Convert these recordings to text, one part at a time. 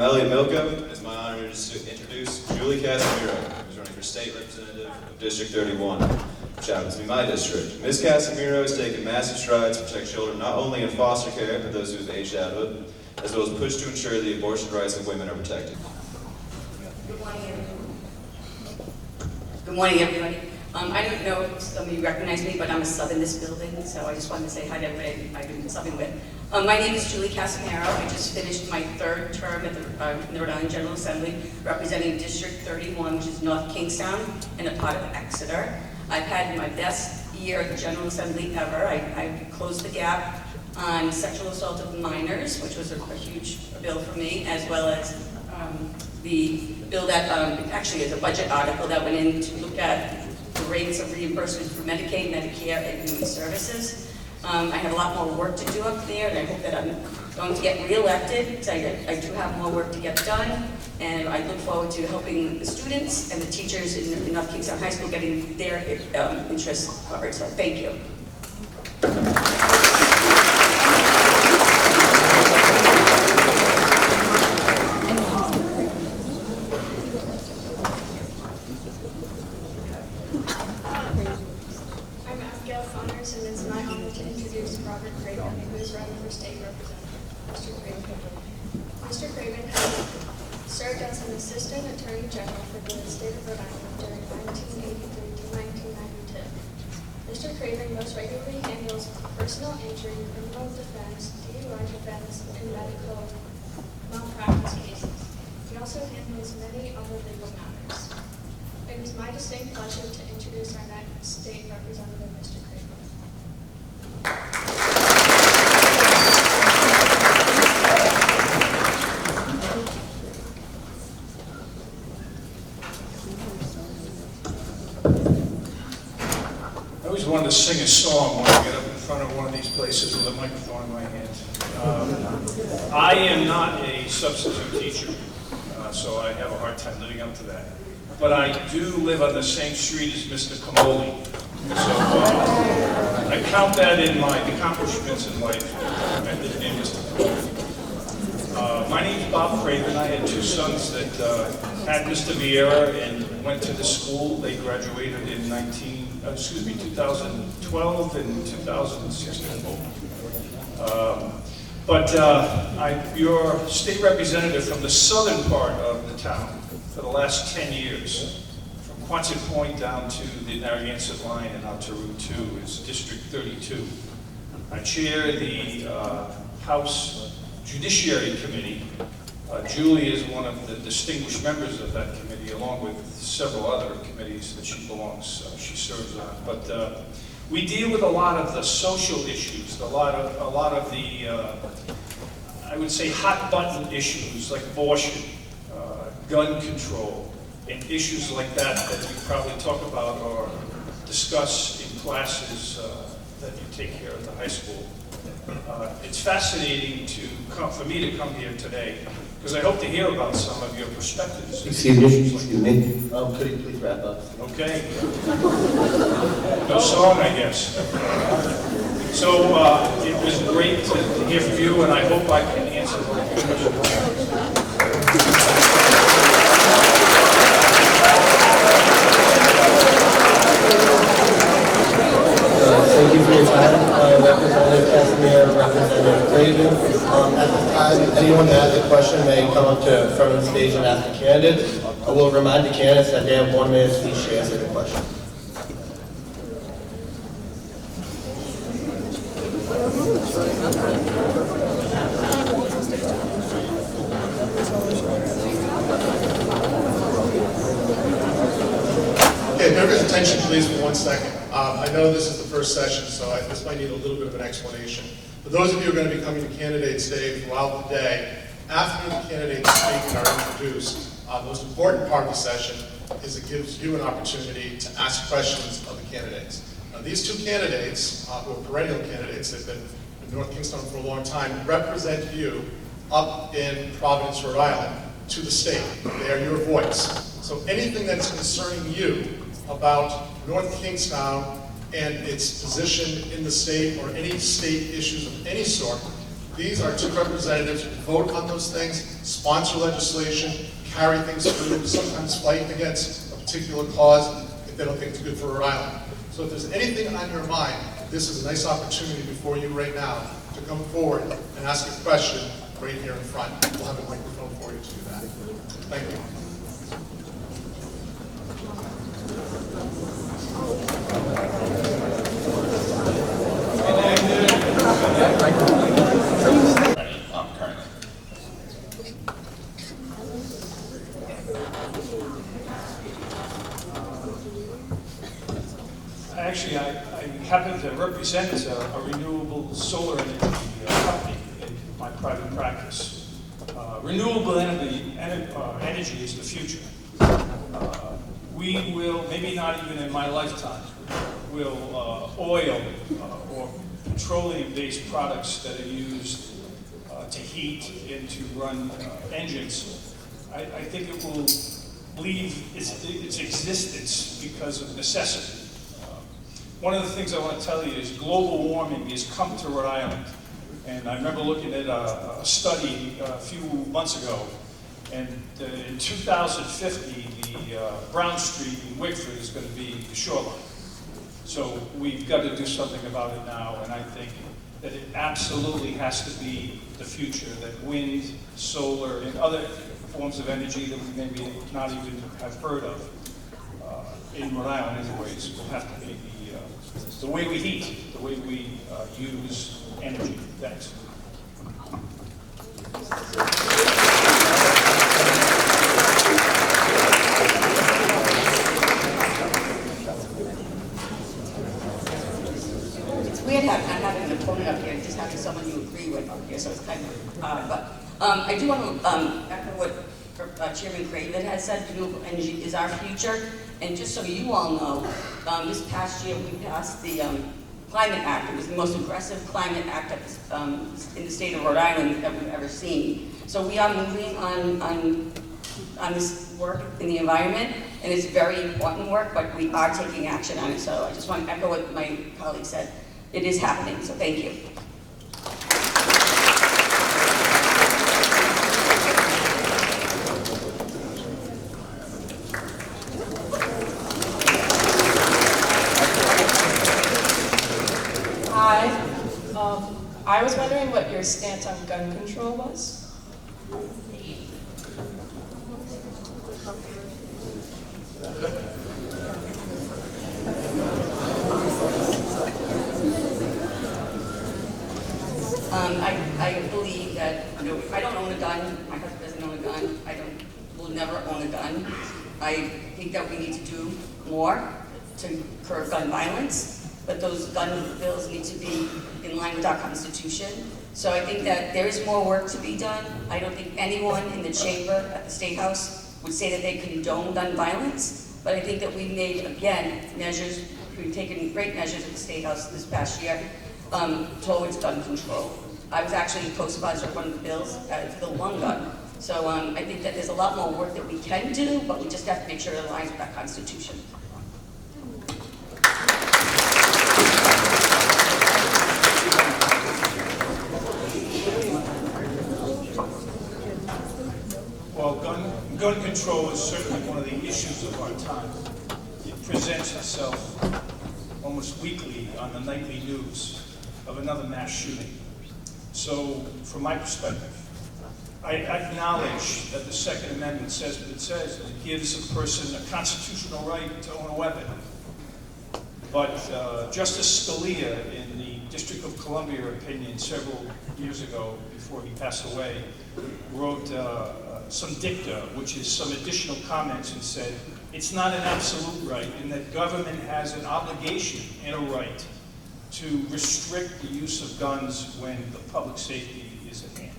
Elliot Milko. It's my honor to introduce Julie Casimiro, who's running for State Representative of District 31, which happens to be my district. Ms. Casimiro has taken massive strides to protect children not only in foster care, but those who have aged out of it, as well as push to ensure the abortion rights of women are protected. Good morning, everyone. Good morning, everybody. I don't know if some of you recognize me, but I'm a sub in this building, so I just wanted to say hi to everybody I've been subbing with. My name is Julie Casimiro. I just finished my third term at the Rhode Island General Assembly, representing District 31, which is North Kingstown, and a part of Exeter. I've had my best year at the General Assembly ever. I closed the gap on sexual assault of minors, which was a huge bill for me, as well as the bill that actually is a budget article that went in to look at the rates of reimbursement for Medicaid, Medicare, and Human Services. I have a lot more work to do up there, and I hope that I'm going to get re-elected. I do have more work to get done, and I look forward to helping the students and the teachers in North Kingstown High School getting their interests covered. So thank you. And it's my honor to introduce Robert Craven, who is running for State Representative. Mr. Craven. Mr. Craven has served as an Assistant Attorney General for the state of Rhode Island during 1983 to 1992. Mr. Craven most regularly handles personal injury, criminal defense, DUI defense, and medical malpractice cases. He also handles many other legal matters. It is my distinct pleasure to introduce our next State Representative, Mr. Craven. I always wanted to sing a song when I get up in front of one of these places with a microphone in my hand. I am not a substitute teacher, so I have a hard time living up to that. But I do live on the same street as Mr. Camoli. So I count that in my accomplishments in life. My name is Bob Craven. I had two sons that had Mr. Vieira and went to the school. They graduated in 2012 and 2016. I'm your state representative from the southern part of the town for the last 10 years. Quonset Point down to the Narragansett line and out to Route 2 is District 32. I chair the House Judiciary Committee. Julie is one of the distinguished members of that committee, along with several other committees that she she serves on. But we deal with a lot of the social issues, a lot of the, I would say, hot button issues like abortion, gun control, and issues like that you probably talk about or discuss in classes that you take here at the high school. It's fascinating for me to come here today because I hope to hear about some of your perspectives. Excuse me. Could you please wrap up? Okay. No song, I guess. So it was great to hear from you, and I hope I can answer your questions. Thank you for your time, Representative Casimiro, Representative Craven. At this time, anyone that has a question may come up to front of the stage and ask the candidate. I will remind the candidates that they have 1 minute each to answer the question. Okay, members' attention please for 1 second. I know this is the first session, so this might need a little bit of an explanation. For those of you who are going to be coming to Candidates Day throughout the day, after the candidates speak and are introduced, the most important part of the session is it gives you an opportunity to ask questions of the candidates. Now, these two candidates, who are perennial candidates, they've been in North Kingstown for a long time, represent you up in Providence, Rhode Island, to the state. They are your voice. So anything that's concerning you about North Kingstown and its position in the state or any state issues of any sort, These are two representatives who vote on those things, sponsor legislation, carry things through, sometimes fight against a particular cause if they don't think it's good for Rhode Island. So if there's anything on your mind, this is a nice opportunity before you right now to come forward and ask a question right here in front. We'll have a microphone for you to do that. Thank you. Currently. Actually, I happen to represent a renewable solar energy company in my private practice. Renewable energy is the future. We will, maybe not even in my lifetime, will oil or petroleum-based products that are used to heat and to run engines. I think it will leave its existence because of necessity. One of the things I want to tell you is global warming has come to Rhode Island. And I remember looking at a study a few months ago, and in 2050, the Brown Street in Wickford is going to be the shoreline. So we've got to do something about it now, and I think that it absolutely has to be the future, that wind, solar, and other forms of energy that we maybe not even have heard of in Rhode Island anyways, will have to be the way we heat, the way we use energy. Thanks. It's weird not having an opponent up here, just having someone you agree with up here, so it's kind of odd. But I do want to echo what Chairman Craven has said. Renewable energy is our future. And just so you all know, this past year we passed the Climate Act. It was the most aggressive climate act in the state of Rhode Island that we've ever seen. So we are moving on this work in the environment, and it's very important work, but we are taking action on it. So I just want to echo what my colleague said. It is happening, so thank you. I was wondering what your stance on gun control was. I believe that, I don't own a gun, my husband doesn't own a gun, will never own a gun. I think that we need to do more to curb gun violence, but those gun bills need to be in line with our Constitution. So I think that there is more work to be done. I don't think anyone in the chamber at the State House would say that they condone gun violence, but I think that we've made, again, we've taken great measures at the State House this past year towards gun control. I was actually a co-sponsor of one of the bills for the one gun. So I think that there's a lot more work that we can do, but we just have to make sure it aligns with our Constitution. Well, gun control is certainly one of the issues of our time. It presents itself almost weekly on the nightly news of another mass shooting. So, from my perspective, I acknowledge that the Second Amendment says what it says, and it gives a person a constitutional right to own a weapon. But Justice Scalia, in the District of Columbia opinion several years ago, before he passed away, wrote some dicta, which is some additional comments, and said, it's not an absolute right, and that government has an obligation and a right to restrict the use of guns when the public safety is at hand.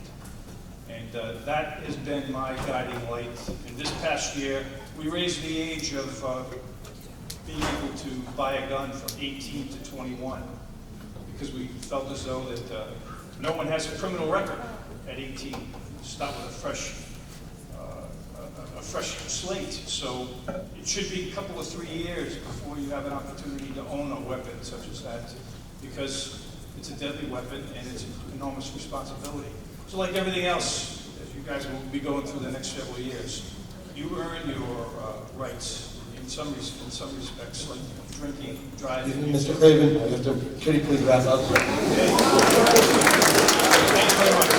And that has been my guiding light. And this past year, we raised the age of being able to buy a gun from 18 to 21, because we felt as though that no one has a criminal record at 18. Start with a fresh slate. So it should be a couple of 3 years before you have an opportunity to own a weapon such as that, because It's a deadly weapon, and it's an enormous responsibility. So like everything else, as you guys will be going through the next several years, you earn your rights in some respects, like drinking, driving. Mr. Craven, could you please wrap up? Thank you very much.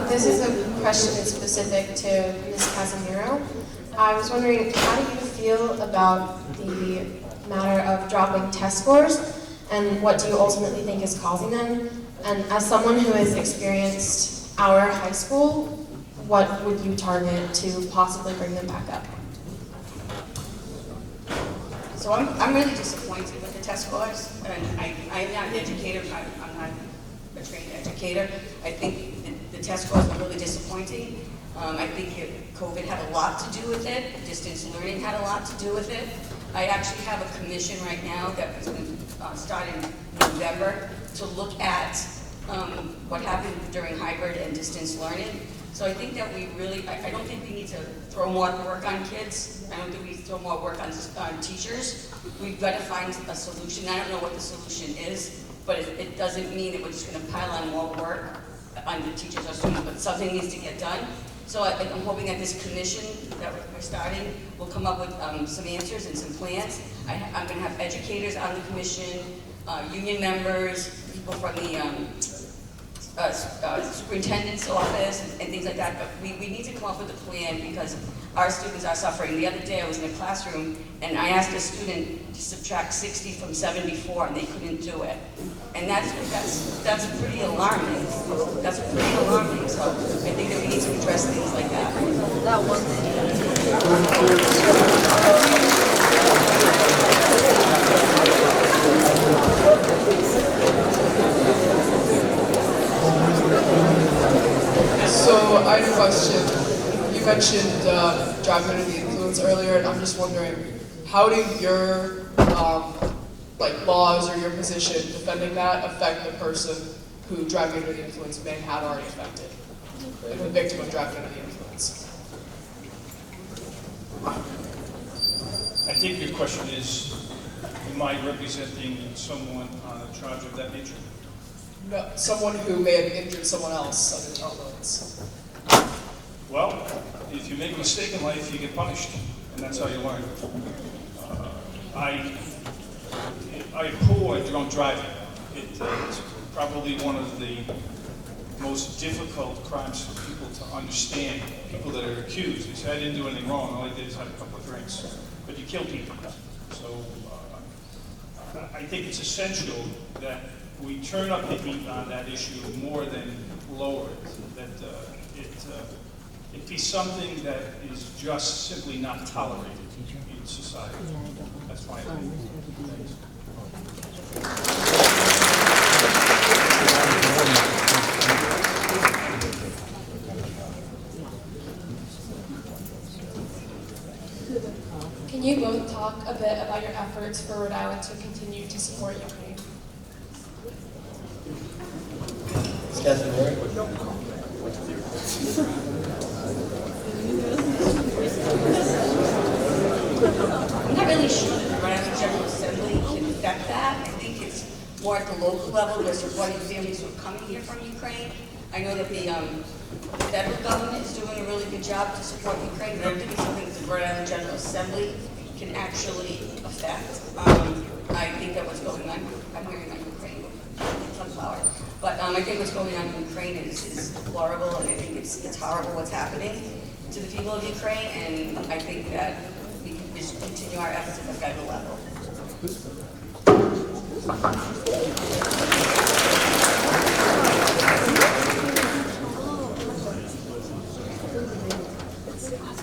This is a question that's specific to Ms. Casimiro. I was wondering, how do you feel about the matter of dropping test scores, and what do you ultimately think is causing them? And as someone who has experienced our high school, what would you target to possibly bring them back up? So I'm really disappointed with the test scores, and I am not an educator, I'm not a trained educator. I think the test scores are really disappointing. I think COVID had a lot to do with it, distance learning had a lot to do with it. I actually have a commission right now that was going to start in November to look at what happened during hybrid and distance learning. So I think that we really, I don't think we need to throw more work on kids. I don't think we throw more work on teachers. We've got to find a solution. I don't know what the solution is, but it doesn't mean that we're just going to pile on more work on the teachers or students, but something needs to get done. So I'm hoping that this commission that we're starting will come up with some answers and some plans. I'm going to have educators on the commission, union members, people from the superintendent's office and things like that, but we need to come up with a plan because our students are suffering. The other day I was in a classroom and I asked a student to subtract 60 from 74 and they couldn't do it. And that's pretty alarming. That's pretty alarming, so I think that we need to address things like that. That one So I have a question. You mentioned driving under the influence earlier, and I'm just wondering, how do your laws or your position defending that affect the person who driving under the influence may have already affected, like the victim of driving under the influence? I think your question is, am I representing someone on a charge of that nature? No, someone who may have injured someone else under influence. Well, if you make a mistake in life, you get punished, and that's how you learn. I abhor drunk driving. It's probably one of the most difficult crimes for people to understand. People that are accused, they say, I didn't do anything wrong, all I did is have a couple of drinks. But you kill people. So I think it's essential that we turn up the heat on that issue more than lower it. That it be something that is just simply not tolerated in society. That's my opinion. Can you both talk a bit about your efforts for Rhode Island to continue to support Ukraine? Ms. Casimiro? I'm not really sure that the Rhode Island General Assembly can affect that. I think it's more at the local level. We're supporting families who are coming here from Ukraine. I know that the federal government is doing a really good job to support Ukraine, but I don't think it's something that the Rhode Island General Assembly can actually affect. I think that what's going on, I'm hearing on Ukraine, sunflower, but I think what's going on in Ukraine is deplorable, and I think it's horrible what's happening to the people of Ukraine, and I think that we should continue our efforts at the federal level.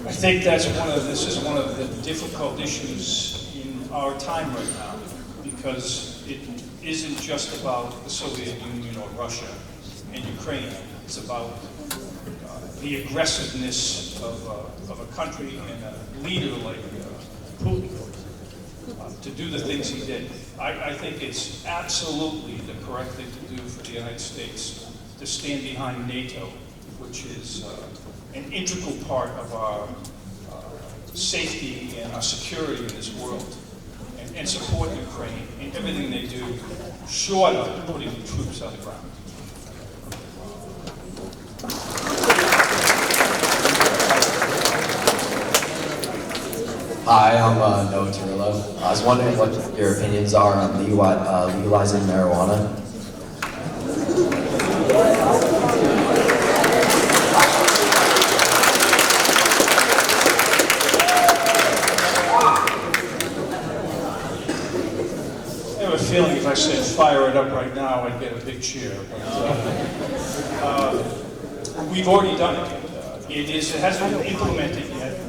I think this is one of the difficult issues in our time right now, because it isn't just about the Soviet Union or Russia and Ukraine. It's about the aggressiveness of a country and a leader like Putin. to do the things he did. I think it's absolutely the correct thing to do for the United States to stand behind NATO, which is an integral part of our safety and our security in this world, and support Ukraine in everything they do, short of putting the troops on the ground. Hi, I'm Noah Turillo. I was wondering what your opinions are on legalizing marijuana. I have a feeling if I said fire it up right now, I'd get a big cheer. We've already done it. It hasn't been implemented yet.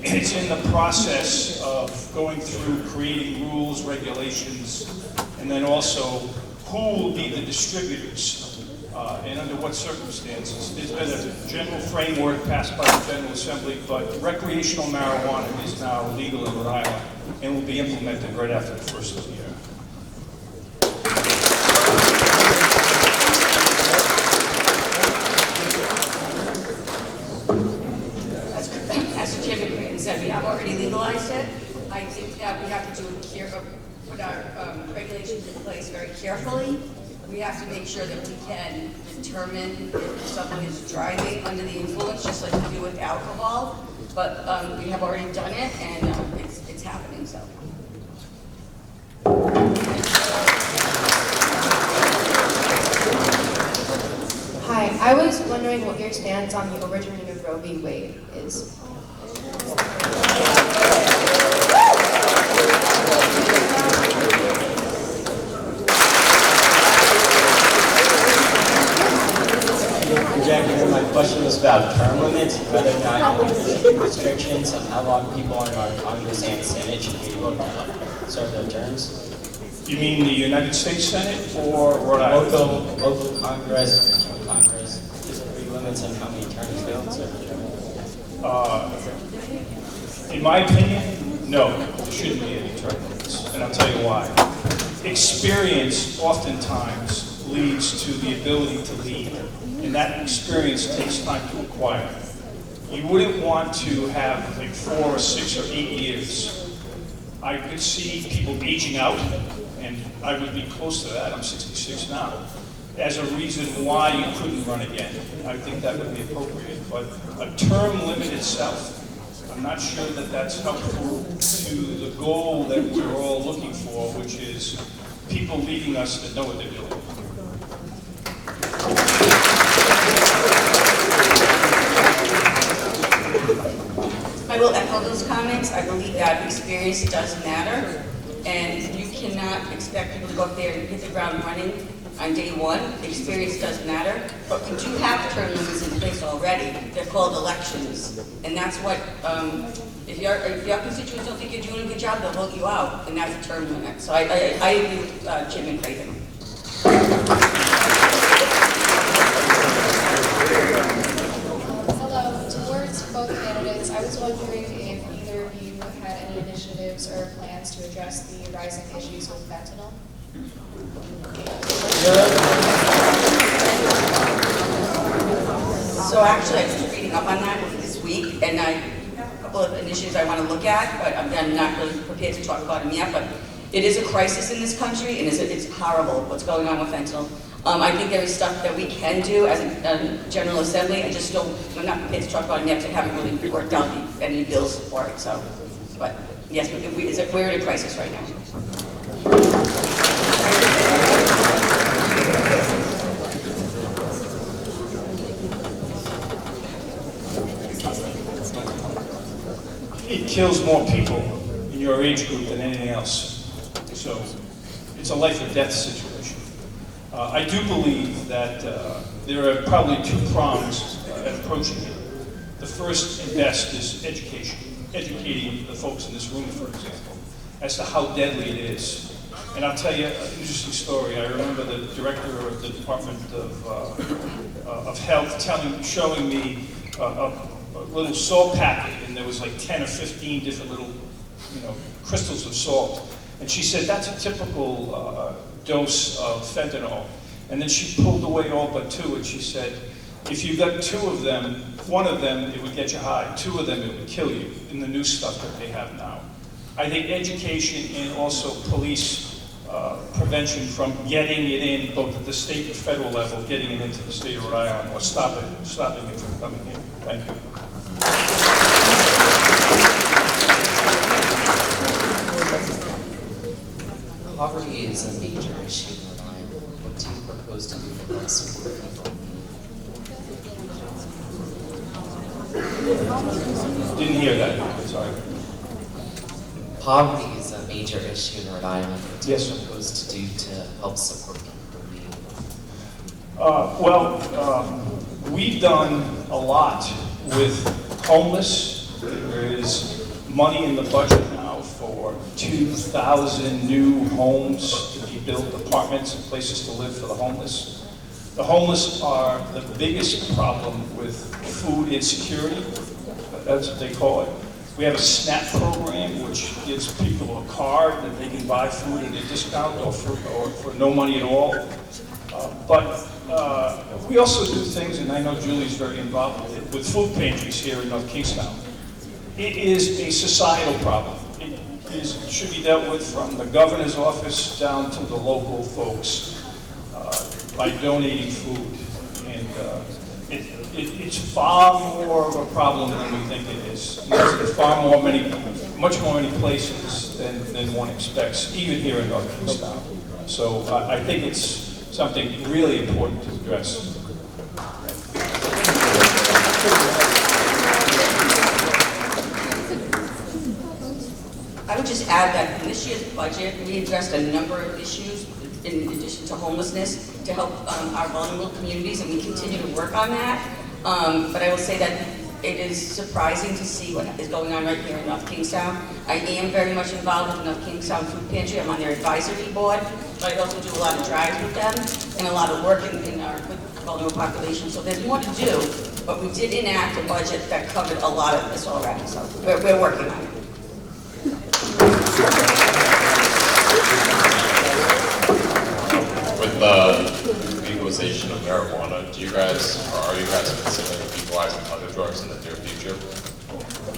It's in the process of going through creating rules, regulations, and then also who will be the distributors and under what circumstances. There's been a general framework passed by the General Assembly, but recreational marijuana is now legal in Rhode Island and will be implemented right after the first of the year. As Jim McCraven said, we have already legalized it. I think that we have to put our regulations in place very carefully. We have to make sure that we can determine if someone is driving under the influence, just like we do with alcohol. But we have already done it, and it's happening. So. Hi, I was wondering what your stance on the overturning of Roe v. Wade is. Jackie, my question was about term limits, whether or not restrictions on how long people in our Congress and Senate should be able to serve their terms. You mean the United States Senate or Rhode Island? Local Congress, regional Congress, is there limits on how many terms they can serve their terms? In my opinion, no, there shouldn't be any term limits, and I'll tell you why. Experience oftentimes leads to the ability to lead, and that experience takes time to acquire. You wouldn't want to have like 4 or 6 or 8 years. I could see people aging out, and I would be close to that, I'm 66 now, as a reason why you couldn't run again. I think that would be appropriate, but a term limit itself, I'm not sure that that's helpful to the goal that we're all looking for, which is people leading us that know what they're doing. I will echo those comments. I believe that experience does matter, and you cannot expect people to go up there and hit the ground running on day one. Experience does matter, but we do have term limits in place already. They're called elections, and that's what, if your constituents don't think you're doing a good job, they'll vote you out, and that's a term limit. So I agree with Jim and Craven. Hello, towards both candidates, I was wondering if either of you had any initiatives or plans to address the rising issues with fentanyl. So actually, I was reading up on that this week, and a couple of initiatives I want to look at, but I'm not really prepared to talk about them yet. But it is a crisis in this country, and it's horrible what's going on with fentanyl. I think there is stuff that we can do as a General Assembly. I'm not prepared to talk about it yet, because I haven't really worked out any bills for it. So, but yes, we're in a crisis right now. It kills more people in your age group than anything else. So it's a life or death situation. I do believe that there are probably 2 prongs at approaching it. The first and best is education. Educating the folks in this room, for example, as to how deadly it is. And I'll tell you an interesting story. I remember the director of the Department of Health showing me a little salt packet, and there was like 10 or 15 different little, crystals of salt. And she said, that's a typical dose of fentanyl. And then she pulled away all but 2, and she said, if you got 2 of them, 1 of them, it would get you high. 2 of them, it would kill you in the new stuff that they have now. I think education and also police prevention from getting it in, both at the state and federal level, getting it into the state of Rhode Island, or stopping it from coming in. Thank you. Poverty is a major issue in Rhode Island. What do you propose to do to help support people? Didn't hear that. Sorry. Poverty is a major issue in Rhode Island. What do you Yes. propose to do to help support people? We've done a lot with homeless. There is money in the budget now for 2,000 new homes to be built, apartments and places to live for the homeless. The homeless are the biggest problem with food insecurity. That's what they call it. We have a SNAP program which gives people a card that they can buy food at a discount or for no money at all. But we also do things, and I know Julie's very involved with it, with food pantries here in North Kingstown. It is a societal problem. It should be dealt with from the governor's office down to the local folks by donating food. And it's far more of a problem than we think it is. There's much more many places than one expects, even here in North Kingstown. So I think it's something really important to address. I would just add that in this year's budget, we addressed a number of issues in addition to homelessness to help our vulnerable communities, and we continue to work on that. But I will say that it is surprising to see what is going on right here in North Kingstown. I am very much involved with the North Kingstown Food Pantry. I'm on their advisory board, but I also do a lot of drives with them and a lot of work in our vulnerable population. So there's more to do, but we did enact a budget that covered a lot of this already, so we're working on it. With the legalization of marijuana, are you guys considering legalizing other drugs in the near future?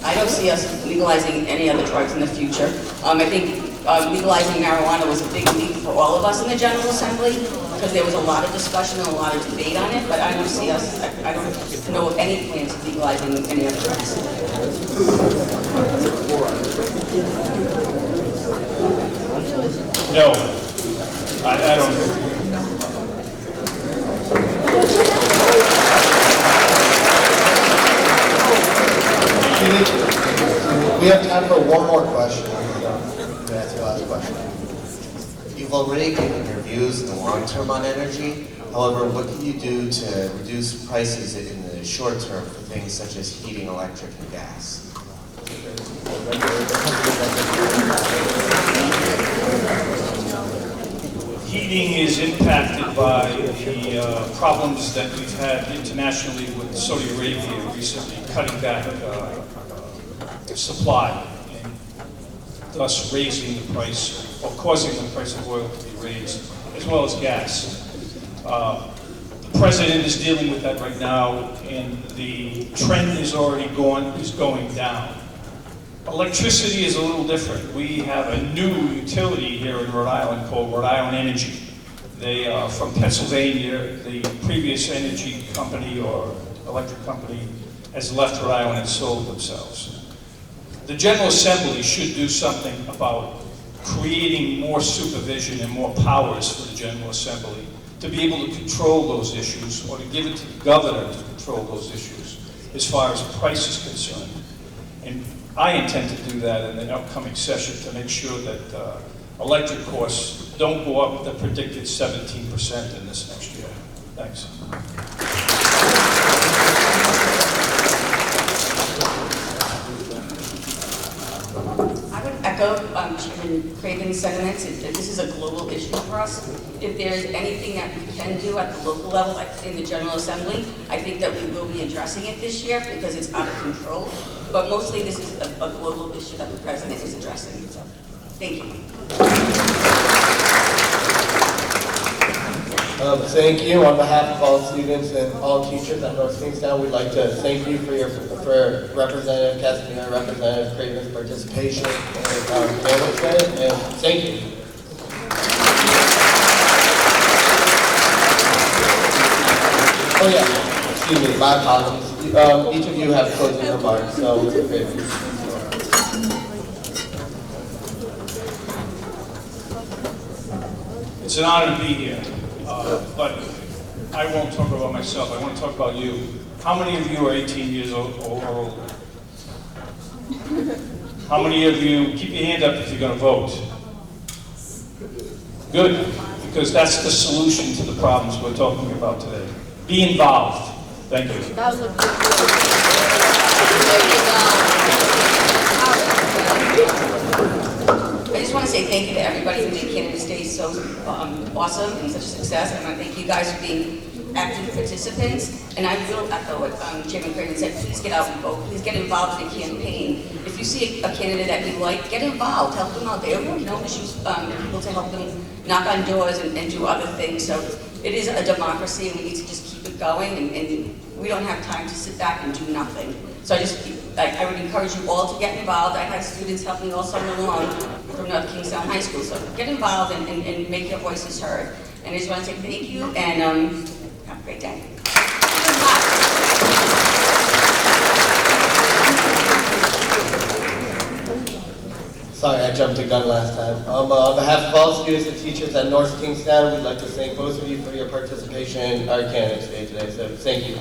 I don't see us legalizing any other drugs in the future. I think legalizing marijuana was a big leap for all of us in the General Assembly because there was a lot of discussion and a lot of debate on it, but I don't see us, I don't know of any plans of legalizing any other drugs. No, I don't. We have time for one more question. That's the last question. You've already given your views in the long term on energy. However, what can you do to reduce prices in the short term for things such as heating, electric, and gas? Heating is impacted by the problems that we've had internationally with Saudi Arabia recently, cutting back supply and thus raising the price or causing the price of oil to be raised, as well as gas. The president is dealing with that right now, and the trend is going down. Electricity is a little different. We have a new utility here in Rhode Island called Rhode Island Energy. They are from Pennsylvania. The previous energy company or electric company has left Rhode Island and sold themselves. The General Assembly should do something about creating more supervision and more powers for the General Assembly to be able to control those issues, or to give it to the governor to control those issues as far as price is concerned. And I intend to do that in the upcoming session to make sure that electric costs don't go up the predicted 17% in this next year. Thanks. I would echo Chairman Craven's sentiments. This is a global issue for us. If there's anything that we can do at the local level, like in the General Assembly, I think that we will be addressing it this year because it's out of control. But mostly this is a global issue that the President is addressing. So. Thank you. Thank you. On behalf of all students and all teachers at North Kingstown, we'd like to thank you for Representative Casimiro, Representative Craven's participation in our candidacy, and thank you. Oh yeah, excuse me, my apologies. Each of you have closing remarks, so great. It's an honor to be here, but I won't talk about myself. I want to talk about you. How many of you are 18 years old or older? How many of you, keep your hand up if you're going to vote? Good, because that's the solution to the problems we're talking about today. Be involved. Thank you. That was I just want to say thank you to everybody who made Candidates Day so awesome and such a success. I want to thank you guys for being active participants. And I will echo what Chairman Craven said, please get out and vote. Please get involved in the campaign. If you see a candidate that you like, get involved. Help them out. They have no issues, people to help them knock on doors and do other things. So it is a democracy and we need to just keep it going. And we don't have time to sit back and do nothing. So I would encourage you all to get involved. I had students help me all summer long from North Kingstown High School. So get involved and make your voices heard. And I just want to say thank you and have a great day. Sorry, I jumped the gun last time. On behalf of all students and teachers at North Kingstown, we'd like to thank both of you for your participation in our Candidates Day today. So thank you.